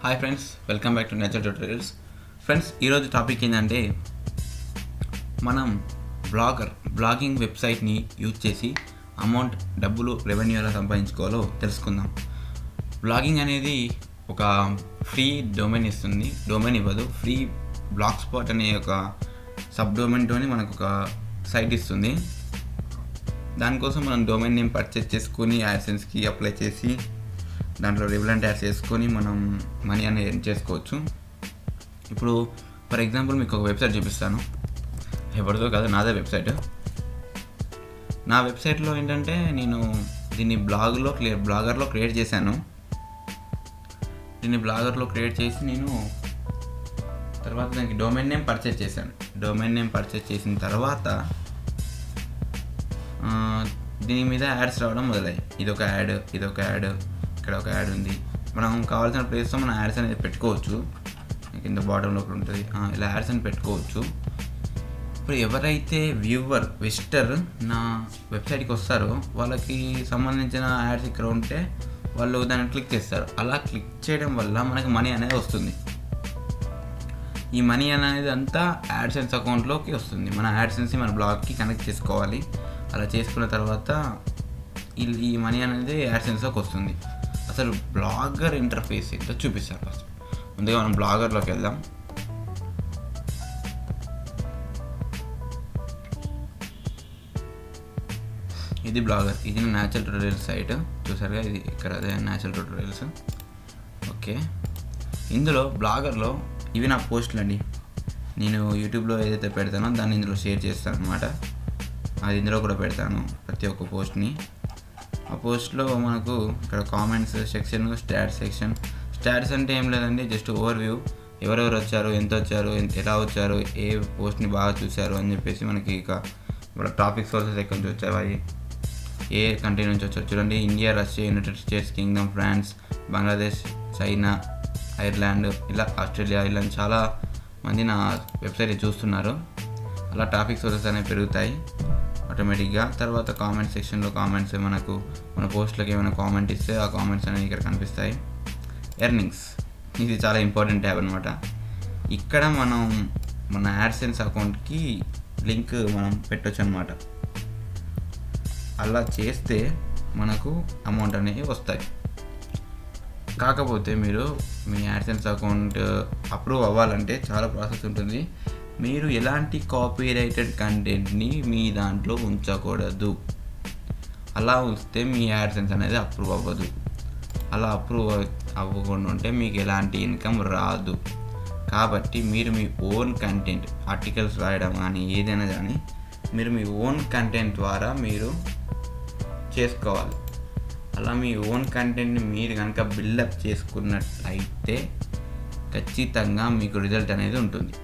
Hi friends, welcome back to nature tutorials. Friends, ఈరోజు topic ఏంటంటే మనం బ్లాగింగ్ వెబ్సైట్ని యూజ్ చేసి డబ్బులు రెవెన్యూ ఎలా సంపాదించుకోవాలో తెలుసుకుందాం. బ్లాగింగ్ అనేది ఒక ఫ్రీ డొమైన్ ఇస్తుంది, డొమైన్ ఇవ్వదు. ఫ్రీ బ్లాగ్ స్పాట్ అనే ఒక సబ్ డొమైన్తోని మనకు ఒక సైట్ ఇస్తుంది. దానికోసం మనం డొమైన్ నేమ్ పర్చేస్ చేసుకొని యాడ్సెన్స్కి అప్లై చేసి దాంట్లో రిలవెంట్ యాడ్స్ చేసుకొని మనం మనీ అనేది ఎర్న్ చేసుకోవచ్చు. ఇప్పుడు ఫర్ ఎగ్జాంపుల్ మీకు ఒక వెబ్సైట్ చూపిస్తాను. ఎవరిదో కాదు, నాదే వెబ్సైట్. నా వెబ్సైట్లో ఏంటంటే నేను దీన్ని బ్లాగర్లో క్రియేట్ చేశాను. బ్లాగర్లో క్రియేట్ చేసి నేను తర్వాత దానికి డొమైన్ నేమ్ పర్చేస్ చేశాను. డొమైన్ నేమ్ పర్చేస్ చేసిన తర్వాత దీని మీద యాడ్స్ రావడం మొదలయ్యాయి. ఇదొక యాడ్, ఇక్కడ ఒక యాడ్ ఉంది. మనం కావాల్సిన ప్లేస్లో మనం యాడ్స్ అనేది పెట్టుకోవచ్చు. కింద బాటంలో ఉంటుంది, ఇలా యాడ్స్ అని పెట్టుకోవచ్చు. ఇప్పుడు ఎవరైతే విజిటర్ నా వెబ్సైట్కి వస్తారో వాళ్ళకి సంబంధించిన యాడ్స్ ఇక్కడ ఉంటే వాళ్ళు దాన్ని క్లిక్ చేస్తారు. అలా క్లిక్ చేయడం వల్ల మనకి మనీ అనేది వస్తుంది. ఈ మనీ అనేది అంతా యాడ్సెన్స్ అకౌంట్లోకి వస్తుంది. మన యాడ్సెన్స్ని మన బ్లాగ్కి కనెక్ట్ చేసుకోవాలి. అలా చేసుకున్న తర్వాత ఈ మనీ అనేది యాడ్సెన్స్లోకి వస్తుంది. అసలు బ్లాగర్ ఇంటర్ఫేస్ ఏంటో చూపిస్తాను. ఫస్ట్ ముందుగా మనం బ్లాగర్లోకి వెళ్దాం. ఇది బ్లాగర్, ఇది నేచురల్ ట్యూటోరియల్స్ సైట్. చూసారుగా, ఇది ఇక్కడ అదే నేచురల్ ట్యూటోరియల్స్. ఓకే, ఇందులో బ్లాగర్లో ఇవి నా పోస్టులు అండి. నేను యూట్యూబ్లో ఏదైతే పెడతానో దాన్ని ఇందులో షేర్ చేస్తాను అనమాట. అది ఇందులో కూడా పెడతాను, ప్రతి ఒక్క పోస్ట్ని. ఆ పోస్ట్లో మనకు ఇక్కడ comments section, stats section. Stats అంటే ఏం లేదండి, జస్ట్ ఓవర్ వ్యూ. ఎవరెవరు వచ్చారు, ఎంత వచ్చారు, ఎలా వచ్చారు, ఏ పోస్ట్ని బాగా చూశారు అని చెప్పేసి మనకి ఇక ఇక్కడ టాపిక్ సోర్సెస్ ఎక్కడి నుంచి వచ్చాయి, ఏ కంట్రీ నుంచి వచ్చారు చూడండి. India, Russia, United States Kingdom, France, Bangladesh, China, Ireland, ఇలా ఆస్ట్రేలియా, ఇలా చాలా మంది నా వెబ్సైట్ చూస్తున్నారు. అలా టాపిక్ సోర్సెస్ అనేవి పెరుగుతాయి ఆటోమేటిక్గా. తర్వాత కామెంట్ సెక్షన్లో కామెంట్స్, మనకు మన పోస్ట్లకి ఏమైనా కామెంట్ ఇస్తే ఆ కామెంట్స్ అనేవి ఇక్కడ కనిపిస్తాయి. ఎర్నింగ్స్, ఇది చాలా ఇంపార్టెంట్ ట్యాబ్ అనమాట. ఇక్కడ మనం మన యాడ్సెన్స్ అకౌంట్కి లింక్ మనం పెట్టవచ్చు అనమాట. అలా చేస్తే మనకు అమౌంట్ అనేవి వస్తాయి. కాకపోతే మీరు మీ యాడ్సెన్స్ అకౌంట్ అప్రూవ్ అవ్వాలంటే చాలా ప్రాసెస్ ఉంటుంది. మీరు ఎలాంటి కాపీరైటెడ్ కంటెంట్ని మీ దాంట్లో ఉంచకూడదు. అలా ఉంచితే మీ యాడ్సెన్స్ అనేది అప్రూవ్ అవ్వదు. అలా అప్రూవ్ అవ్వకుండా ఉంటే మీకు ఎలాంటి ఇన్కమ్ రాదు. కాబట్టి మీరు మీ ఓన్ కంటెంట్, ఆర్టికల్స్ రాయడం కానీ ఏదైనా కానీ మీరు మీ ఓన్ కంటెంట్ ద్వారా మీరు చేసుకోవాలి. అలా మీ ఓన్ కంటెంట్ని మీరు కనుక బిల్డప్ చేసుకున్నట్లయితే ఖచ్చితంగా మీకు రిజల్ట్ అనేది ఉంటుంది.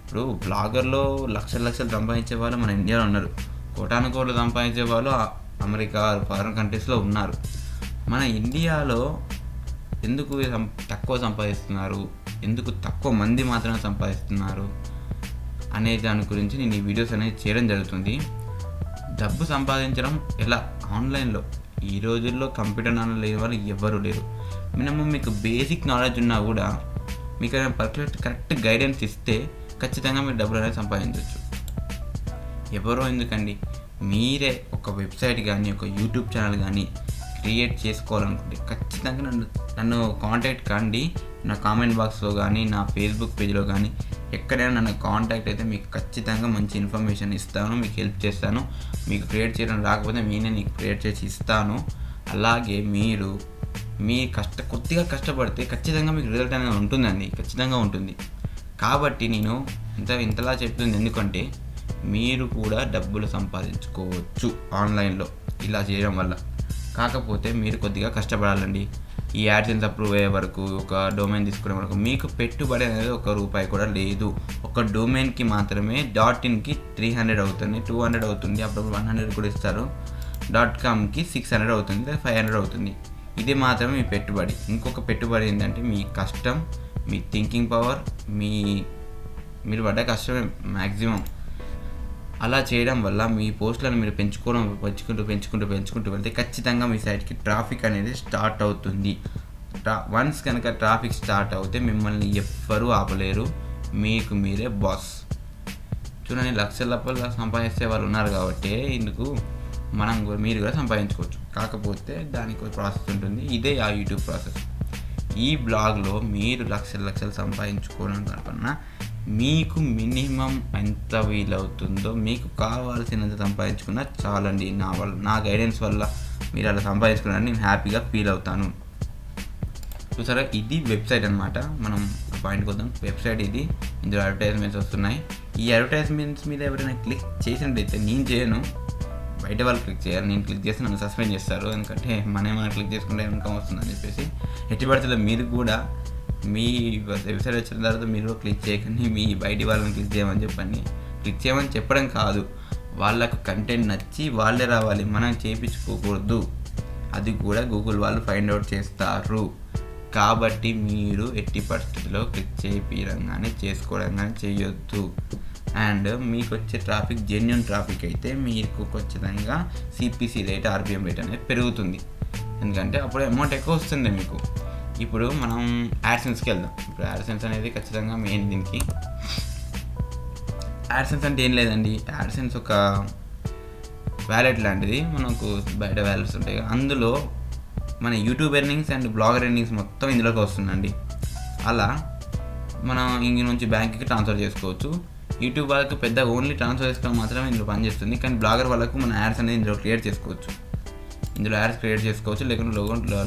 ఇప్పుడు బ్లాగర్లో లక్షలు సంపాదించే వాళ్ళు మన ఇండియాలో ఉన్నారు. కోటాను కోట్లు సంపాదించే వాళ్ళు అమెరికా, ఫారిన్ కంట్రీస్లో ఉన్నారు. మన ఇండియాలో ఎందుకు తక్కువ సంపాదిస్తున్నారు, ఎందుకు తక్కువ మంది మాత్రమే సంపాదిస్తున్నారు అనే దాని గురించి నేను ఈ వీడియోస్ అనేది చేయడం జరుగుతుంది. డబ్బు సంపాదించడం ఎలా ఆన్లైన్లో. ఈ రోజుల్లో కంప్యూటర్ నాలెడ్జ్ లేని వాళ్ళు ఎవ్వరూ లేరు. మినిమం మీకు బేసిక్ నాలెడ్జ్ ఉన్నా కూడా మీకు కరెక్ట్ గైడెన్స్ ఇస్తే ఖచ్చితంగా మీరు డబ్బులు అనేది సంపాదించవచ్చు. ఎవరో ఎందుకండి, మీరే ఒక వెబ్సైట్ కానీ ఒక యూట్యూబ్ ఛానల్ కానీ క్రియేట్ చేసుకోవాలనుకుంటే ఖచ్చితంగా నన్ను కాంటాక్ట్ కండి. నా కామెంట్ బాక్స్లో కానీ నా ఫేస్బుక్ పేజ్లో కానీ ఎక్కడైనా నన్ను కాంటాక్ట్ అయితే మీకు ఖచ్చితంగా మంచి ఇన్ఫర్మేషన్ ఇస్తాను, మీకు హెల్ప్ చేస్తాను. మీకు క్రియేట్ చేయడం రాకపోతే నేనే నీకు క్రియేట్ చేసి ఇస్తాను. అలాగే మీరు కొద్దిగా కష్టపడితే ఖచ్చితంగా మీకు రిజల్ట్ అనేది ఉంటుందండి, ఖచ్చితంగా ఉంటుంది. కాబట్టి నేను ఇంతలా చెప్తుంది ఎందుకంటే మీరు కూడా డబ్బులు సంపాదించుకోవచ్చు ఆన్లైన్లో ఇలా చేయడం వల్ల. కాకపోతే మీరు కొద్దిగా కష్టపడాలండి. ఈ యాడ్సెన్స్ అప్రూవ్ అయ్యే వరకు, ఒక డొమైన్ తీసుకునే వరకు మీకు పెట్టుబడి అనేది ₹1 కూడా లేదు. ఒక డొమైన్కి మాత్రమే .inకి 300 అవుతుంది, 200 అవుతుంది, అప్పుడు 100 కూడా ఇస్తారు. .comకి 600 అవుతుంది, 500 అవుతుంది. ఇది మాత్రమే మీ పెట్టుబడి. ఇంకొక పెట్టుబడి ఏంటంటే మీ కష్టం, మీ థింకింగ్ పవర్, మీరు పడ్డ కష్టమే మ్యాక్సిమం. అలా చేయడం వల్ల మీ పోస్టులను మీరు పెంచుకుంటూ వెళ్తే ఖచ్చితంగా మీ సైట్కి ట్రాఫిక్ అనేది స్టార్ట్ అవుతుంది. వన్స్ కనుక ట్రాఫిక్ స్టార్ట్ అవుతే మిమ్మల్ని ఎవ్వరూ ఆపలేరు, మీకు మీరే బాస్. చూడండి, లక్షల సంపాదించే వాళ్ళు ఉన్నారు కాబట్టి ఇందుకు మీరు కూడా సంపాదించుకోవచ్చు. కాకపోతే దానికి ఒక ప్రాసెస్ ఉంటుంది. ఇదే ఆ యూట్యూబ్ ప్రాసెస్. ఈ బ్లాగ్లో మీరు లక్షలు సంపాదించుకోవడం కన్నా మీకు మినిమం ఎంత వీలవుతుందో మీకు కావాల్సినంత సంపాదించుకున్నా చాలండి. నా గైడెన్స్ వల్ల మీరు అలా సంపాదించుకున్నారని నేను హ్యాపీగా ఫీల్ అవుతాను. చూసారా, ఇది వెబ్సైట్ అనమాట. మనం పాయింట్కి వద్దాం. వెబ్సైట్ ఇది. ఇందులో అడ్వర్టైజ్మెంట్స్ వస్తున్నాయి. ఈ అడ్వర్టైజ్మెంట్స్ మీద ఎవరైనా క్లిక్ చేసినట్టయితే, నేను చేయను, బయట వాళ్ళు క్లిక్ చేయాలి. నేను క్లిక్ చేస్తే నన్ను సస్పెండ్ చేస్తారు. ఎందుకంటే మనం క్లిక్ చేసుకుంటే ఇన్కమ్ వస్తుందని చెప్పేసి. ఎట్టి పడితే మీరు కూడా మీ వెబ్సైట్ వచ్చిన తర్వాత మీరు క్లిక్ చేయకండి, మీ బయటి వాళ్ళని క్లిక్ చేయమని చెప్పడం కాదు. వాళ్ళకు కంటెంట్ నచ్చి వాళ్ళే రావాలి, మనం చేయించుకోకూడదు. అది కూడా గూగుల్ వాళ్ళు ఫైండ్ అవుట్ చేస్తారు. కాబట్టి మీరు ఎట్టి పరిస్థితుల్లో క్లిక్ చేయించగానే చేసుకోవడం కానీ చేయొద్దు. అండ్ మీకు వచ్చే ట్రాఫిక్ జెన్యూన్ ట్రాఫిక్ అయితే మీకు ఖచ్చితంగా సిపిసి రేట్, ఆర్పిఎం రేట్ అనేది పెరుగుతుంది. ఎందుకంటే అప్పుడు అమౌంట్ ఎక్కువ వస్తుంది మీకు. ఇప్పుడు మనం యాడ్సెన్స్కి వెళ్దాం. ఇప్పుడు యాడ్సెన్స్ అనేది ఖచ్చితంగా మెయిన్. దీనికి యాడ్సెన్స్ అంటే ఏం లేదండి, యాడ్సెన్స్ ఒక వ్యాలెట్ లాంటిది. మనకు బయట వ్యాలెట్స్ ఉంటాయి, అందులో మన YouTube earnings and blogger earnings మొత్తం ఇందులోకి వస్తుందండి. అలా మనం ఇంక నుంచి బ్యాంక్కి ట్రాన్స్ఫర్ చేసుకోవచ్చు. యూట్యూబ్ వాళ్ళకి పెద్ద ఓన్లీ ట్రాన్స్ఫర్ చేసుకోవడం మాత్రమే ఇందులో పనిచేస్తుంది. కానీ బ్లాగర్ వాళ్ళకు మన యాడ్స్ అనేది ఇందులో క్రియేట్ చేసుకోవచ్చు. లేకుంటే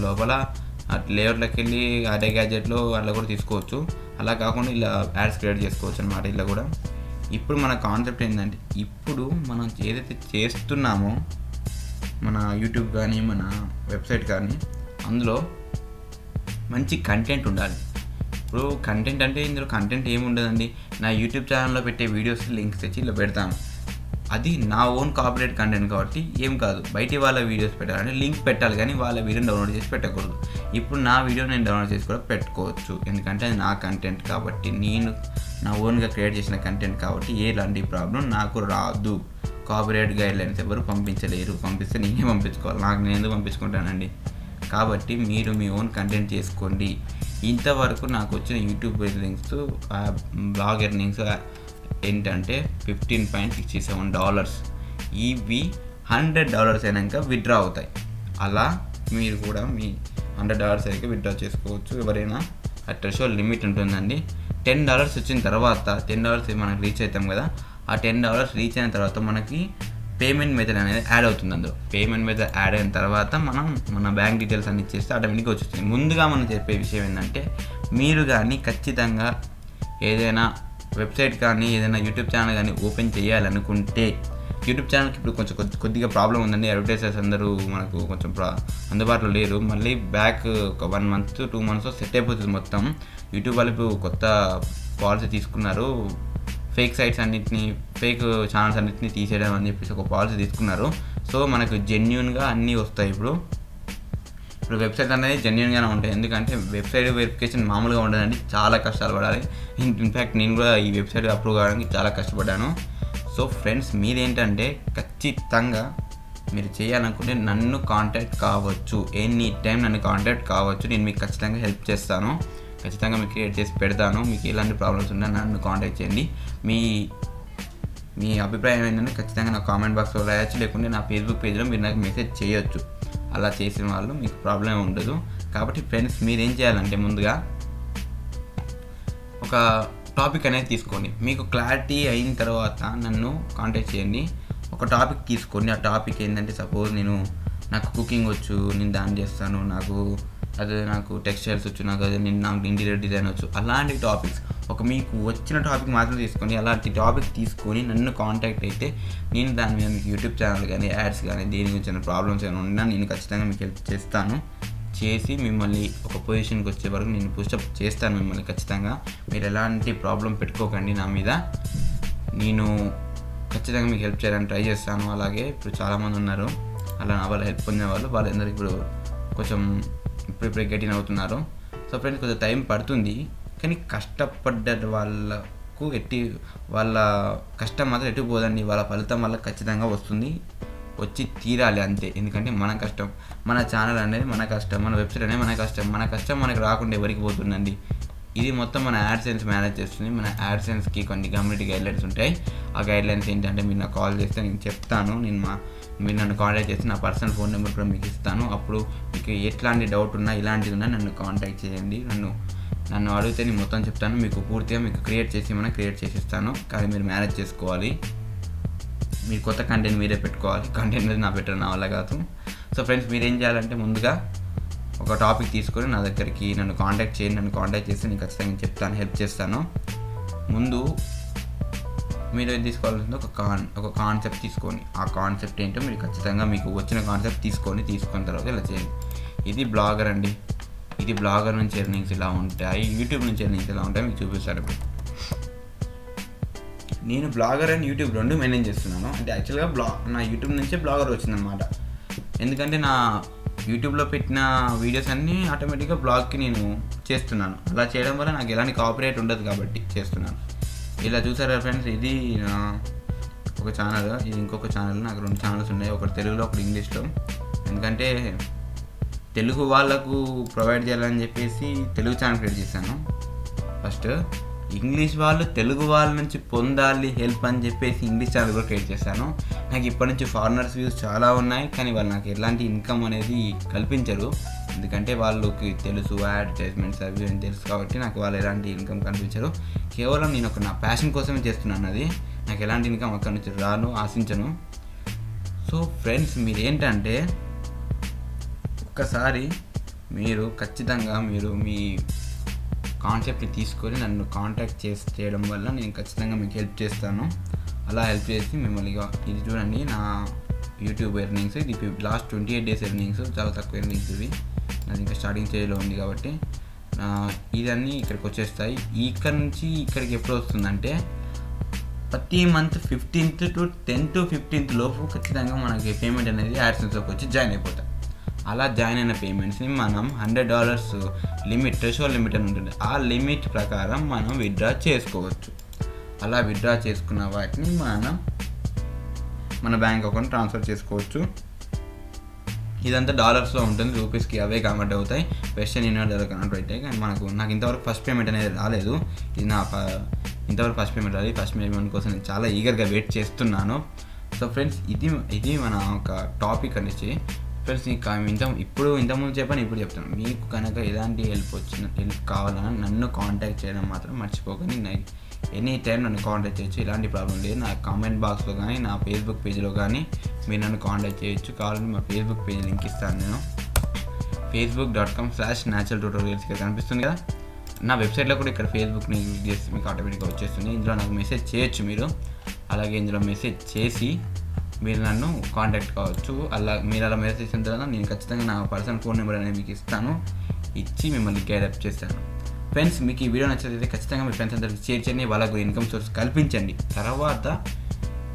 లోపల లేఅవుట్లోకి వెళ్ళి అదే గ్యాజెట్లో అట్లా కూడా తీసుకోవచ్చు. అలా కాకుండా ఇలా యాడ్స్ క్రియేట్ చేసుకోవచ్చు అనమాట. ఇలా కూడా ఇప్పుడు మన కాన్సెప్ట్ ఏంటంటే, ఇప్పుడు మనం ఏదైతే చేస్తున్నామో మన యూట్యూబ్ కానీ మన వెబ్సైట్ కానీ, అందులో మంచి కంటెంట్ ఉండాలి. ఇప్పుడు కంటెంట్ అంటే ఇందులో కంటెంట్ ఏమి ఉండదండి. నా యూట్యూబ్ ఛానల్లో పెట్టే వీడియోస్ లింక్స్ తెచ్చి ఇలా పెడతాను. అది నా ఓన్ కాపీరైట్ కంటెంట్ కాబట్టి ఏం కాదు. బయట వాళ్ళ వీడియోస్ పెట్టాలంటే లింక్ పెట్టాలి, కానీ వాళ్ళ వీడియోని డౌన్లోడ్ చేసి పెట్టకూడదు. ఇప్పుడు నా వీడియో నేను డౌన్లోడ్ చేసి కూడా పెట్టుకోవచ్చు, ఎందుకంటే అది నా కంటెంట్ కాబట్టి, నేను నా ఓన్గా క్రియేట్ చేసిన కంటెంట్ కాబట్టి ఎలాంటి ప్రాబ్లం నాకు రాదు. కాపీరైట్ గైడ్లైన్స్ ఎవరు పంపించలేరు. పంపిస్తే నేనే పంపించుకోవాలి. నేను ఎందుకు పంపించుకుంటానండి. కాబట్టి మీరు మీ ఓన్ కంటెంట్ చేసుకోండి. ఇంతవరకు నాకు వచ్చిన యూట్యూబ్ ఎర్నింగ్స్, బ్లాగ్ ఎర్నింగ్స్ ఏంటంటే $15.67. ఇవి $100 అయినాక విత్డ్రా అవుతాయి. అలా మీరు కూడా మీ $100 అయితే విత్డ్రా చేసుకోవచ్చు. ఎవరైనా ఆ థ్రెషోల్డ్ లిమిట్ ఉంటుందండి. $10 వచ్చిన తర్వాత, $10 మనకు రీచ్ అవుతాం కదా, ఆ $10 రీచ్ అయిన తర్వాత మనకి పేమెంట్ మెథడ్ అనేది యాడ్ అవుతుంది. అందులో పేమెంట్ మెథడ్ యాడ్ అయిన తర్వాత మనం మన బ్యాంక్ డీటెయిల్స్ అన్ని ఇచ్చేస్తే ఆటోమేటిక్గా వచ్చేస్తుంది. ముందుగా మనం చెప్పే విషయం ఏంటంటే, మీరు కానీ ఖచ్చితంగా ఏదైనా వెబ్సైట్ కానీ ఏదైనా యూట్యూబ్ ఛానల్ కానీ ఓపెన్ చేయాలనుకుంటే, యూట్యూబ్ ఛానల్కి ఇప్పుడు కొద్దిగా ప్రాబ్లం ఉందండి. అడ్వర్టైజర్స్ అందరూ మనకు కొంచెం అందుబాటులో లేరు. మళ్ళీ బ్యాక్ ఒక 1 month 2 months సెట్ అయిపోతుంది మొత్తం. యూట్యూబ్ వాళ్ళు ఇప్పుడు కొత్త పాలసీ తీసుకున్నారు. ఫేక్ ఛానల్స్ అన్నింటినీ తీసేయడం అని చెప్పేసి ఒక పాలసీ తీసుకున్నారు. సో మనకు జెన్యూన్గా అన్నీ వస్తాయి. ఇప్పుడు వెబ్సైట్ అనేది జెన్యూన్గానే ఉంటాయి. ఎందుకంటే వెబ్సైట్ వెరిఫికేషన్ మామూలుగా ఉండదండి, చాలా కష్టాలు పడాలి. ఇన్ఫ్యాక్ట్ నేను కూడా ఈ వెబ్సైట్ అప్రూవ్ కావడానికి చాలా కష్టపడ్డాను. సో ఫ్రెండ్స్, మీరేంటంటే ఖచ్చితంగా మీరు చేయాలనుకుంటే నన్ను కాంటాక్ట్ కావచ్చు. ఎనీ టైం నన్ను కాంటాక్ట్ కావచ్చు. నేను మీకు ఖచ్చితంగా హెల్ప్ చేస్తాను. ఖచ్చితంగా మీకు క్రియేట్ చేసి పెడతాను. మీకు ఎలాంటి ప్రాబ్లమ్స్ ఉన్నా నన్ను కాంటాక్ట్ చేయండి. మీ అభిప్రాయం ఏంటంటే ఖచ్చితంగా నా కామెంట్ బాక్స్లో రాయొచ్చు, లేకుంటే నా ఫేస్బుక్ పేజ్లో మీరు నాకు మెసేజ్ చేయొచ్చు. అలా చేసిన వాళ్ళు మీకు ప్రాబ్లం ఉండదు. కాబట్టి ఫ్రెండ్స్, మీరేం చేయాలంటే ముందుగా ఒక టాపిక్ అనేది తీసుకోండి. మీకు క్లారిటీ అయిన తర్వాత నన్ను కాంటాక్ట్ చేయండి. ఒక టాపిక్ తీసుకోండి. ఆ టాపిక్ ఏంటంటే, సపోజ్ నాకు కుకింగ్ వచ్చు, నేను దాన్ని చేస్తాను, నాకు టెక్స్టైల్స్ వచ్చు, నాకు ఇంటీరియర్ డిజైన్ వచ్చు. అలాంటి టాపిక్స్ మీకు వచ్చిన టాపిక్ మాత్రం తీసుకోండి. అలాంటి టాపిక్ తీసుకొని నన్ను కాంటాక్ట్ అయితే నేను దాని మీద మీకు యూట్యూబ్ ఛానల్ కానీ యాడ్స్ కానీ దేని గురించి ప్రాబ్లమ్స్ ఏమైనా ఉన్నా నేను ఖచ్చితంగా మీకు హెల్ప్ చేస్తాను. చేసి మిమ్మల్ని ఒక పొజిషన్కి వచ్చే వరకు నేను పుషప్ చేస్తాను మిమ్మల్ని ఖచ్చితంగా. మీరు ఎలాంటి ప్రాబ్లం పెట్టుకోకండి నా మీద. నేను ఖచ్చితంగా మీకు హెల్ప్ చేయడానికి ట్రై చేస్తాను. అలాగే ఇప్పుడు చాలామంది ఉన్నారు అలా నా వల్ల హెల్ప్ పొందిన వాళ్ళు, వాళ్ళందరికీ ఇప్పుడు కొంచెం ఇప్పుడే గెటిన్ అవుతున్నారు. సో ఫ్రెండ్స్, కొంచెం టైం పడుతుంది, కానీ కష్టపడ్డ వాళ్ళకు వాళ్ళ కష్టం మాత్రం ఎటు పోదండి. వాళ్ళ ఫలితం వల్ల ఖచ్చితంగా వస్తుంది. వచ్చి తీరాలి అంతే. ఎందుకంటే మన కష్టం, మన ఛానల్ అనేది మన కష్టం, మన వెబ్సైట్ అనేది మన కష్టం మనకు రాకుండా ఎవరికి పోతుందండి. ఇది మొత్తం మన యాడ్సెన్స్ మేనేజ్ చేస్తుంది. మన యాడ్సెన్స్కి కొన్ని కమ్యూనిటీ గైడ్లైన్స్ ఉంటాయి. ఆ గైడ్లైన్స్ ఏంటంటే మీరు నాకు కాల్ చేస్తే నేను చెప్తాను. మీరు నన్ను కాంటాక్ట్ చేసి నా పర్సనల్ ఫోన్ నెంబర్ కూడా మీకు ఇస్తాను. అప్పుడు మీకు ఎట్లాంటి డౌట్ ఉన్నా ఇలాంటిది ఉన్నా నన్ను కాంటాక్ట్ చేయండి. నన్ను అడిగితే నేను మొత్తం చెప్తాను. మీకు పూర్తిగా మీకు క్రియేట్ చేసి ఇస్తాను. కానీ మీరు మేనేజ్ చేసుకోవాలి. మీరు కొత్త కంటెంట్ మీరే పెట్టుకోవాలి. కంటెంట్ మీద నా పెట్టడం నా వల్ల కాదు. సో ఫ్రెండ్స్, మీరు ఏం చేయాలంటే ముందుగా ఒక టాపిక్ తీసుకొని నా దగ్గరికి నన్ను కాంటాక్ట్ చేయండి. నన్ను కాంటాక్ట్ చేస్తే నేను ఖచ్చితంగా చెప్తాను, హెల్ప్ చేస్తాను. ముందు మీరు ఏం తీసుకోవాలంటే ఒక కాన్సెప్ట్ తీసుకొని, ఆ కాన్సెప్ట్ ఏంటో మీరు ఖచ్చితంగా మీకు వచ్చిన కాన్సెప్ట్ తీసుకున్న తర్వాత ఇలా చేయండి. ఇది బ్లాగర్ అండి. ఇది బ్లాగర్ నుంచి ఎర్నింగ్స్ ఇలా ఉంటాయి, యూట్యూబ్ నుంచి ఎర్నింగ్స్ ఇలా ఉంటాయి. మీకు చూపిస్తాను. ఇప్పుడు నేను బ్లాగర్ అండ్ యూట్యూబ్ రెండు మేనేజ్ చేస్తున్నాను. అంటే యాక్చువల్గా నా యూట్యూబ్ నుంచే బ్లాగర్ వచ్చిందనమాట. ఎందుకంటే నా యూట్యూబ్లో పెట్టిన వీడియోస్ అన్నీ ఆటోమేటిక్గా బ్లాగ్కి నేను చేస్తున్నాను. అలా చేయడం వల్ల నాకు ఎలాంటి కాపీరైట్ ఉండదు కాబట్టి చేస్తున్నాను. ఇలా చూసారా ఫ్రెండ్స్, ఇది ఒక ఛానల్, ఇది ఇంకొక ఛానల్. నాకు 2 ఛానల్స్ ఉన్నాయి, ఒకటి తెలుగులో ఒకటి ఇంగ్లీష్లో. ఎందుకంటే తెలుగు వాళ్ళకు ప్రొవైడ్ చేయాలని చెప్పేసి తెలుగు ఛానల్ క్రియేట్ చేశాను ఫస్ట్. ఇంగ్లీష్ వాళ్ళు తెలుగు వాళ్ళ నుంచి పొందాలి హెల్ప్ అని చెప్పేసి ఇంగ్లీష్ ఛానల్ కూడా క్రియేట్ చేశాను. నాకు ఇప్పటి నుంచి ఫారినర్స్ వ్యూస్ చాలా ఉన్నాయి, కానీ వాళ్ళు నాకు ఎలాంటి ఇన్కమ్ అనేది కల్పించరు. ఎందుకంటే వాళ్ళకి తెలుసు అడ్వర్టైజ్మెంట్స్ అవి అని తెలుసు కాబట్టి నాకు వాళ్ళు ఎలాంటి ఇన్కమ్ కనిపించరు. కేవలం నేను నా ప్యాషన్ కోసమే చేస్తున్నాను. అది నాకు ఎలాంటి ఇన్కమ్ అక్కడి నుంచి ఆశించను. సో ఫ్రెండ్స్, మీరేంటంటే ఒక్కసారి మీరు ఖచ్చితంగా మీ కాన్సెప్ట్ని తీసుకొని నన్ను కాంటాక్ట్ చేయడం వల్ల నేను ఖచ్చితంగా మీకు హెల్ప్ చేస్తాను. అలా హెల్ప్ చేసి మిమ్మల్ని ఇది చూడండి, నా యూట్యూబ్ ఎర్నింగ్స్. ఇది లాస్ట్ 28 days ఎర్నింగ్స్, చాలా తక్కువ ఎర్నింగ్స్ ఇవి. అది ఇంకా స్టార్టింగ్ స్టేజ్లో ఉంది కాబట్టి ఇదన్నీ ఇక్కడికి వచ్చేస్తాయి. ఇక్కడ నుంచి ఇక్కడికి ఎప్పుడు వస్తుందంటే ప్రతి month 15th to 10th to 15th లోపు ఖచ్చితంగా మనకి పేమెంట్ అనేది యాడ్సెన్స్లోకి వచ్చి జాయిన్ అయిపోతాయి. అలా జాయిన్ అయిన పేమెంట్స్ని మనం $100 లిమిట్, థ్రెషోల్డ్ లిమిట్ అని ఉంటుంది. ఆ లిమిట్ ప్రకారం మనం విత్డ్రా చేసుకోవచ్చు. అలా విత్డ్రా చేసుకున్న వాటిని మనం మన బ్యాంక్ అకౌంట్ ట్రాన్స్ఫర్ చేసుకోవచ్చు. ఇదంతా డాలర్స్లో ఉంటుంది, రూపీస్కి అవే కన్వర్ట్ అవుతాయి. వెస్టర్న్ యూనియన్ దగ్గర కన్వర్ట్ అవుతాయి. కానీ నాకు ఇంతవరకు ఫస్ట్ పేమెంట్ అనేది రాలేదు. ఇది ఇంతవరకు ఫస్ట్ పేమెంట్ రాలేదు. ఫస్ట్ పేమెంట్ కోసం నేను చాలా ఈగర్గా వెయిట్ చేస్తున్నాను. సో ఫ్రెండ్స్, ఇది మన ఒక టాపిక్ అనేసి. ఫ్రెండ్స్, ఇంతకుముందు చెప్పాను, ఇప్పుడు చెప్తాను. మీకు కనుక ఎలాంటి హెల్ప్ కావాలన్నా నన్ను కాంటాక్ట్ చేయడం మాత్రం మర్చిపోకండి. ఎనీ టైం నన్ను కాంటాక్ట్ చేయొచ్చు, ఎలాంటి ప్రాబ్లం లేదు. నా కామెంట్ బాక్స్లో కానీ నా ఫేస్బుక్ పేజ్లో కానీ మీరు నన్ను కాంటాక్ట్ చేయొచ్చు. కావాలంటే మా ఫేస్బుక్ పేజ్ లింక్ ఇస్తాను నేను. facebook.com/naturaltutorials ఇక్కడ కనిపిస్తుంది కదా. నా వెబ్సైట్లో కూడా ఇక్కడ ఫేస్బుక్ని యూజ్ చేసి మీకు ఆటోమేటిక్గా వచ్చేస్తుంది. ఇందులో నాకు మెసేజ్ చేయొచ్చు మీరు. అలాగే ఇందులో మెసేజ్ చేసి మీరు నన్ను కాంటాక్ట్ కావచ్చు. మీరు అలా మెసేజ్ చేసిన తర్వాత నేను ఖచ్చితంగా నా పర్సనల్ ఫోన్ నెంబర్ అనేది మీకు ఇచ్చి మిమ్మల్ని గైడప్ చేస్తాను. ఫ్రెండ్స్, మీకు ఈ వీడియో నచ్చితే ఖచ్చితంగా మీ ఫ్రెండ్స్ అందరికి షేర్ చేయండి, వాళ్ళకు ఇన్కమ్ సోర్స్ కల్పించండి. తర్వాత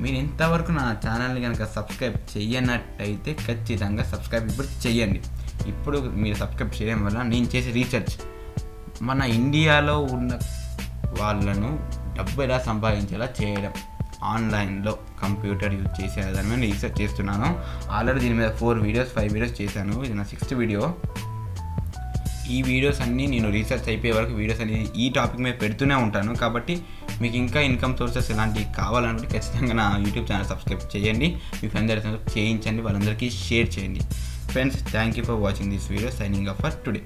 మీరు ఇంతవరకు నా ఛానల్ని కనుక సబ్స్క్రైబ్ చేయనట్టయితే ఖచ్చితంగా సబ్స్క్రైబ్ ఇప్పుడు చేయండి. ఇప్పుడు మీరు సబ్స్క్రైబ్ చేయడం వల్ల నేను చేసే రీసెర్చ్ మన ఇండియాలో ఉన్న వాళ్ళను డబ్బు ఎలా సంపాదించేలా చేయడం, ఆన్లైన్లో కంప్యూటర్ యూజ్ చేసే దాని మీద రీసెర్చ్ చేస్తున్నాను. ఆల్రెడీ దీని మీద 5 వీడియోస్ చేశాను. ఇది నా 6th వీడియో. ఈ వీడియోస్ అన్నీ నేను రీసెర్చ్ అయిపోయే వరకు వీడియోస్ అనేది ఈ టాపిక్ మీద పెడుతూనే ఉంటాను. కాబట్టి మీకు ఇంకా ఇన్కమ్ సోర్సెస్ ఇలాంటివి కావాలంటే ఖచ్చితంగా నా యూట్యూబ్ ఛానల్ సబ్స్క్రైబ్ చేయండి, మీ ఫ్రెండ్స్ చేయించండి, వాళ్ళందరికీ షేర్ చేయండి. Friends, thank you for watching this video. Signing off for today.